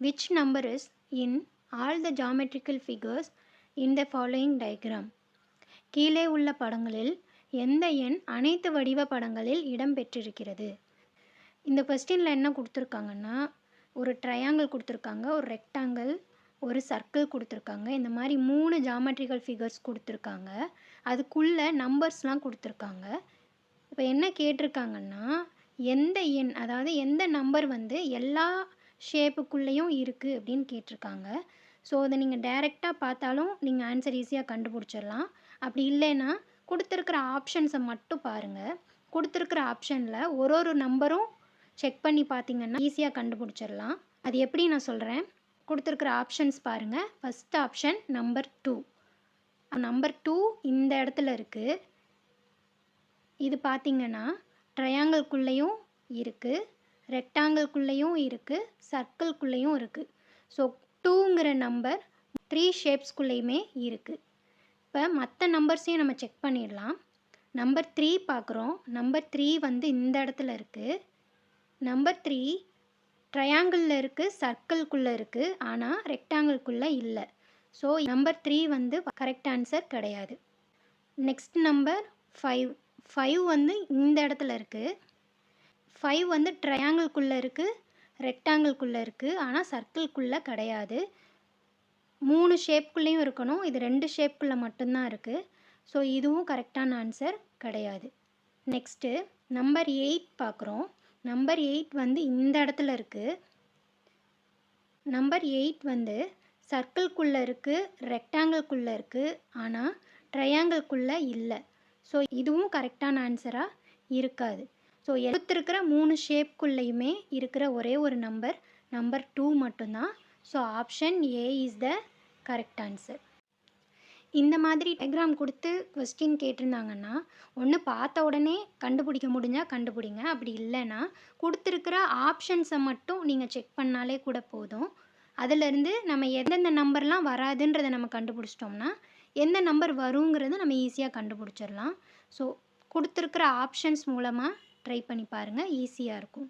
which number is in all the geometrical figures in the following diagram? கீழே உள்ள படங்களில் எந்த எண் அனைத்து வடிவ படங்களில் இடம்பெற்றிருக்கிறது? இந்த கொஸ்டினில் என்ன கொடுத்துருக்காங்கன்னா, ஒரு ட்ரையாங்கிள் கொடுத்துருக்காங்க, ஒரு ரெக்டாங்கிள், ஒரு சர்க்கிள் கொடுத்துருக்காங்க. இந்த மாதிரி 3 ஜாமெட்ரிக்கல் ஃபிகர்ஸ் கொடுத்துருக்காங்க. அதுக்குள்ளே நம்பர்ஸ்லாம் கொடுத்துருக்காங்க. இப்போ என்ன கேட்டிருக்காங்கன்னா, எந்த எண், அதாவது எந்த நம்பர் வந்து எல்லா ஷேப்புக்குள்ளேயும் இருக்குது அப்படின்னு கேட்டிருக்காங்க. ஸோ அதை நீங்கள் டைரெக்டாக பார்த்தாலும் நீங்கள் ஆன்சர் ஈஸியாக கண்டுபிடிச்சிடலாம். அப்படி இல்லைன்னா கொடுத்துருக்குற ஆப்ஷன்ஸை மட்டும் பாருங்கள். கொடுத்துருக்குற ஆப்ஷனில் ஒரு நம்பரும் செக் பண்ணி பார்த்தீங்கன்னா ஈஸியாக கண்டுபிடிச்சிடலாம். அது எப்படி நான் சொல்கிறேன். கொடுத்துருக்குற ஆப்ஷன்ஸ் பாருங்கள். First option number 2. நம்பர் 2 இந்த இடத்துல இருக்குது. இது பார்த்திங்கன்னா ட்ரையாங்கிள்குள்ளேயும் இருக்குது, ரெக்டாங்கிள்குள்ளேயும் இருக்குது, சர்க்கிள்குள்ளேயும் இருக்குது. ஸோ 2ங்கிற நம்பர் 3 ஷேப்ஸ்குள்ளேயுமே இருக்குது. இப்போ மற்ற நம்பர்ஸையும் நம்ம செக் பண்ணிடலாம். நம்பர் 3 பார்க்குறோம். நம்பர் 3 வந்து இந்த இடத்துல இருக்குது. நம்பர் 3 ட்ரையாங்கிளில் இருக்குது, சர்க்கிள்குள்ளே இருக்குது, ஆனால் ரெக்டாங்கிள்குள்ளே இல்லை. ஸோ நம்பர் 3 வந்து கரெக்ட் ஆன்சர் கிடையாது. Next number 5. 5 வந்து இந்த இடத்துல இருக்குது. 5 வந்து ட்ரையாங்கிள்குள்ளே இருக்குது, ரெக்டாங்கிள்குள்ளே இருக்குது, ஆனால் சர்க்கிள்குள்ளே கிடையாது. 3 ஷேப்புக்குள்ளேயும் இருக்கணும். இது 2 ஷேப்புக்குள்ளே மட்டும்தான் இருக்குது. ஸோ இதுவும் கரெக்டான ஆன்சர் கிடையாது. நெக்ஸ்ட்டு நம்பர் 8 பார்க்குறோம். நம்பர் 8 வந்து இந்த இடத்துல இருக்குது. நம்பர் 8 வந்து சர்க்கிள்குள்ளே இருக்குது, ரெக்டாங்கிள்குள்ளே இருக்குது, ஆனால் ட்ரையாங்கிள்குள்ளே இல்லை. ஸோ இதுவும் கரெக்டான ஆன்சராக இருக்காது. ஸோ எடுத்திருக்கிற 3 ஷேப்புக்குள்ளேயுமே இருக்கிற ஒரே ஒரு நம்பர் நம்பர் 2 மட்டும்தான். So option A is the correct answer. இந்த மாதிரி டயக்ராம் கொடுத்து கொஸ்டின் கேட்டிருந்தாங்கன்னா ஒன்று பார்த்த உடனே கண்டுபிடிக்க முடிஞ்சால் கண்டுபிடிங்க. அப்படி இல்லைன்னா கொடுத்துருக்கிற ஆப்ஷன்ஸை மட்டும் நீங்கள் செக் பண்ணாலே கூட போதும். அதிலேருந்து நம்ம எந்தெந்த நம்பர்லாம் வராதுன்றதை நம்ம கண்டுபிடிச்சிட்டோம்னா எந்த நம்பர் வருங்கிறத நம்ம ஈஸியாக கண்டுபிடிச்சிடலாம். ஸோ கொடுத்துருக்கிற ஆப்ஷன்ஸ் மூலமாக ட்ரை பண்ணி பாருங்கள், ஈஸியாக இருக்கும்.